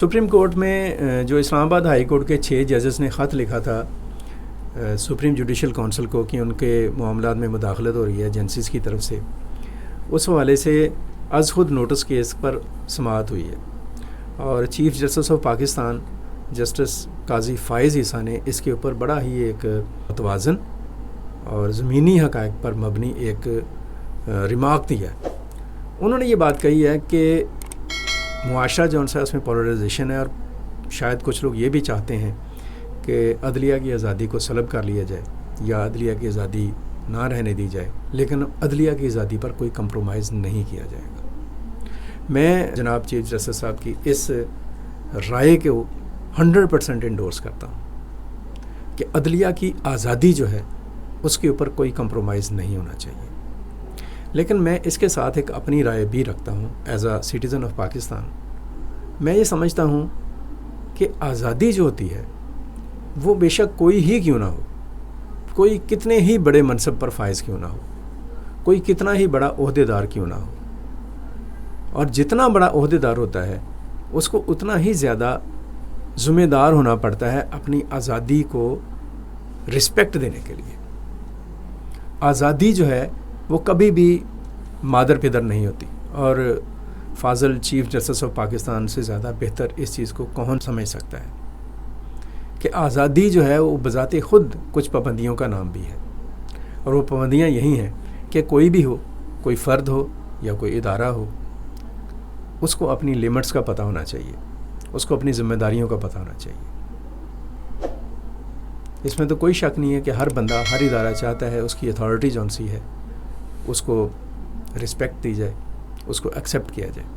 Supreme court میں جو اسلام آباد ہائی کورٹ کے 6 ججز نے خط لکھا تھا سپریم جوڈیشل کونسل کو کہ ان کے معاملات میں مداخلت ہو رہی ہے ایجنسیز کی طرف سے، اس حوالے سے از خود نوٹس کیس پر سماعت ہوئی ہے اور chief justice of Pakistan justice قاضی فائز عیسیٰ نے اس کے اوپر بڑا ہی ایک متوازن اور زمینی حقائق پر مبنی ایک ریمارک دیا ہے۔ انہوں نے یہ بات کہی ہے کہ معاشرہ جو ہے اس میں پولرائزیشن ہے اور شاید کچھ لوگ یہ بھی چاہتے ہیں کہ عدلیہ کی آزادی کو سلب کر لیا جائے یا عدلیہ کی آزادی نہ رہنے دی جائے، لیکن عدلیہ کی آزادی پر کوئی کمپرومائز نہیں کیا جائے گا۔ میں جناب چیف جسٹس صاحب کی اس رائے کو 100% انڈورس کرتا ہوں کہ عدلیہ کی آزادی جو ہے اس کے اوپر کوئی کمپرومائز نہیں ہونا چاہیے، لیکن میں اس کے ساتھ ایک اپنی رائے بھی رکھتا ہوں as a citizen of Pakistan. میں یہ سمجھتا ہوں کہ آزادی جو ہوتی ہے وہ بے شک کوئی ہی کیوں نہ ہو، کوئی کتنے ہی بڑے منصب پر فائز کیوں نہ ہو، کوئی کتنا ہی بڑا عہدیدار کیوں نہ ہو، اور جتنا بڑا عہدیدار ہوتا ہے اس کو اتنا ہی زیادہ ذمہ دار ہونا پڑتا ہے اپنی آزادی کو رسپیکٹ دینے کے لیے۔ آزادی جو ہے وہ کبھی بھی مادر پدر نہیں ہوتی، اور فاضل چیف جسٹس آف پاکستان سے زیادہ بہتر اس چیز کو کون سمجھ سکتا ہے کہ آزادی جو ہے وہ بذات خود کچھ پابندیوں کا نام بھی ہے، اور وہ پابندیاں یہی ہیں کہ کوئی بھی ہو، کوئی فرد ہو یا کوئی ادارہ ہو، اس کو اپنی لیمٹس کا پتہ ہونا چاہیے، اس کو اپنی ذمہ داریوں کا پتہ ہونا چاہیے۔ اس میں تو کوئی شک نہیں ہے کہ ہر بندہ، ہر ادارہ چاہتا ہے اس کی اتھارٹی جون سی ہے اس کو رسپیکٹ دی جائے، اس کو ایکسیپٹ کیا جائے،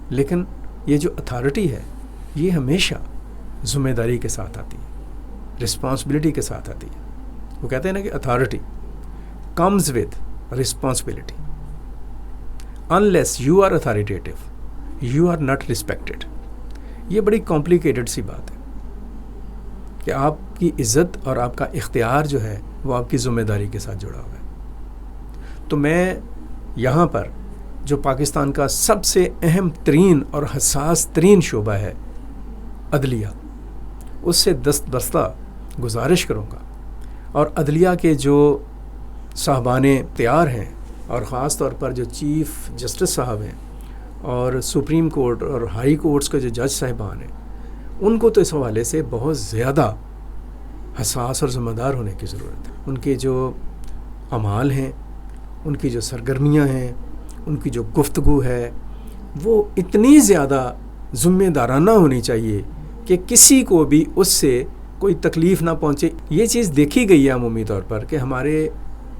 لیکن یہ جو اتھارٹی ہے یہ ہمیشہ ذمہ داری کے ساتھ آتی ہے، رسپانسبلٹی کے ساتھ آتی ہے۔ وہ کہتے ہیں نا کہ authority comes with responsibility, unless you are authoritative you are not respected. یہ بڑی کمپلیکیٹڈ سی بات ہے کہ آپ کی عزت اور آپ کا اختیار جو ہے وہ آپ کی ذمہ داری کے ساتھ جڑا ہوا ہے۔ تو میں یہاں پر جو پاکستان کا سب سے اہم ترین اور حساس ترین شعبہ ہے عدلیہ، اس سے دست بستہ گزارش کروں گا، اور عدلیہ کے جو صاحبان اختیار ہیں اور خاص طور پر جو چیف جسٹس صاحب ہیں اور سپریم کورٹ اور ہائی کورٹس کے جو جج صاحبان ہیں، ان کو تو اس حوالے سے بہت زیادہ حساس اور ذمہ دار ہونے کی ضرورت ہے۔ ان کے جو اعمال ہیں، ان کی جو سرگرمیاں ہیں، ان کی جو گفتگو ہے، وہ اتنی زیادہ ذمہ دارانہ ہونی چاہیے کہ کسی کو بھی اس سے کوئی تکلیف نہ پہنچے۔ یہ چیز دیکھی گئی ہے عمومی طور پر کہ ہمارے،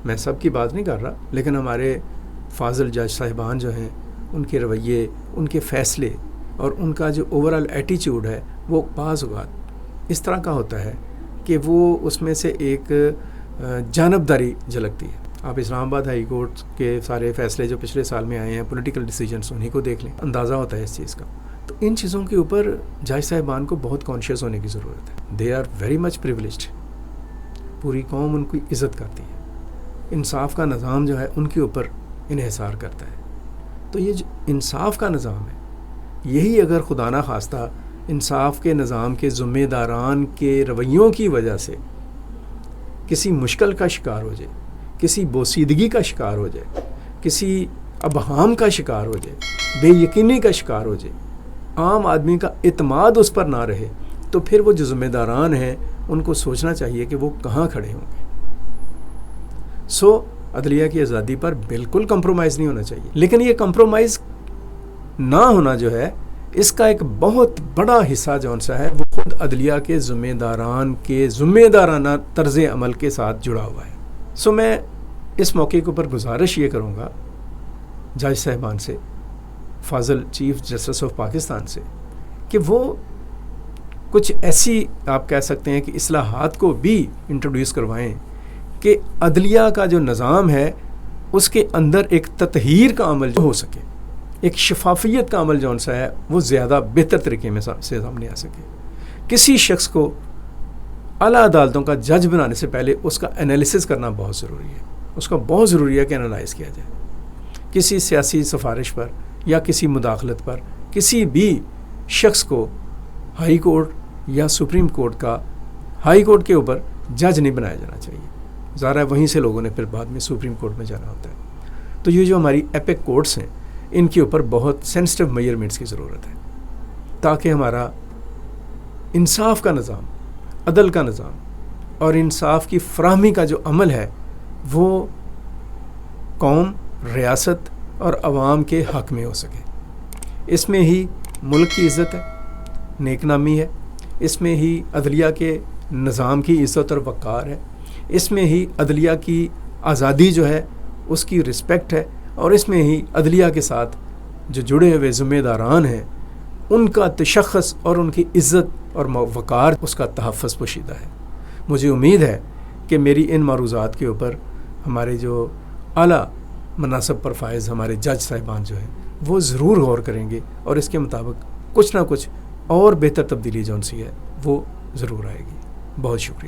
میں سب کی بات نہیں کر رہا، لیکن ہمارے فاضل جج صاحبان جو ہیں، ان کے رویے، ان کے فیصلے اور ان کا جو اوورآل ایٹیچیوڈ ہے وہ بعض اوقات اس طرح کا ہوتا ہے کہ وہ اس میں سے ایک جانبداری جھلکتی ہے۔ آپ اسلام آباد ہائی کورٹ کے سارے فیصلے جو پچھلے سال میں آئے ہیں، پولیٹیکل ڈیسیجنس، انہیں کو دیکھ لیں، اندازہ ہوتا ہے اس چیز کا۔ تو ان چیزوں کے اوپر جج صاحبان کو بہت کانشیس ہونے کی ضرورت ہے۔ They are very much privileged, پوری قوم ان کی عزت کرتی ہے، انصاف کا نظام جو ہے ان کے اوپر انحصار کرتا ہے۔ تو یہ جو انصاف کا نظام ہے، یہی اگر خدا نہ خواستہ انصاف کے نظام کے ذمہ داران کے رویوں کی وجہ سے کسی مشکل کا شکار ہو جائے، کسی بوسیدگی کا شکار ہو جائے، کسی ابہام کا شکار ہو جائے، بے یقینی کا شکار ہو جائے، عام آدمی کا اعتماد اس پر نہ رہے، تو پھر وہ جو ذمہ داران ہیں ان کو سوچنا چاہیے کہ وہ کہاں کھڑے ہوں گے۔ عدلیہ کی آزادی پر بالکل کمپرومائز نہیں ہونا چاہیے، لیکن یہ کمپرومائز نہ ہونا جو ہے اس کا ایک بہت بڑا حصہ جون سا ہے وہ خود عدلیہ کے ذمہ داران کے ذمہ دارانہ طرز عمل کے ساتھ جڑا ہوا ہے۔ میں اس موقع کے اوپر گزارش یہ کروں گا جج صاحبان سے، فاضل چیف جسٹس آف پاکستان سے، کہ وہ کچھ ایسی آپ کہہ سکتے ہیں کہ اصلاحات کو بھی انٹروڈیوس کروائیں کہ عدلیہ کا جو نظام ہے اس کے اندر ایک تطہیر کا عمل جو ہو سکے، ایک شفافیت کا عمل جون سا ہے وہ زیادہ بہتر طریقے میں سے سامنے آ سکے۔ کسی شخص کو اعلیٰ عدالتوں کا جج بنانے سے پہلے اس کا انالیسس کرنا بہت ضروری ہے، اس کا بہت ضروری ہے کہ انالائز کیا جائے۔ کسی سیاسی سفارش پر یا کسی مداخلت پر کسی بھی شخص کو ہائی کورٹ یا سپریم کورٹ کا ہائی کورٹ کے اوپر جج نہیں بنایا جانا چاہیے. ظاہر ہے وہیں سے لوگوں نے پھر بعد میں سپریم کورٹ میں جانا ہوتا ہے. تو یہ جو ہماری ایپک کورٹس ہیں ان کے اوپر بہت سینسٹیو میجرمنٹس کی ضرورت ہے تاکہ ہمارا انصاف کا نظام، عدل کا نظام اور انصاف کی فراہمی کا جو عمل ہے وہ قوم، ریاست اور عوام کے حق میں ہو سکے. اس میں ہی ملک کی عزت ہے، نیک نامی ہے، اس میں ہی عدلیہ کے نظام کی عزت اور وقار ہے، اس میں ہی عدلیہ کی آزادی جو ہے اس کی رسپیکٹ ہے، اور اس میں ہی عدلیہ کے ساتھ جو جڑے ہوئے ذمہ داران ہیں ان کا تشخص اور ان کی عزت اور وقار اس کا تحفظ پوشیدہ ہے. مجھے امید ہے کہ میری ان معروضات کے اوپر ہمارے جو اعلیٰ مناصب پر فائز ہمارے جج صاحبان جو ہیں وہ ضرور غور کریں گے اور اس کے مطابق کچھ نہ کچھ اور بہتر تبدیلی جو ان سی ہے وہ ضرور آئے گی. بہت شکریہ.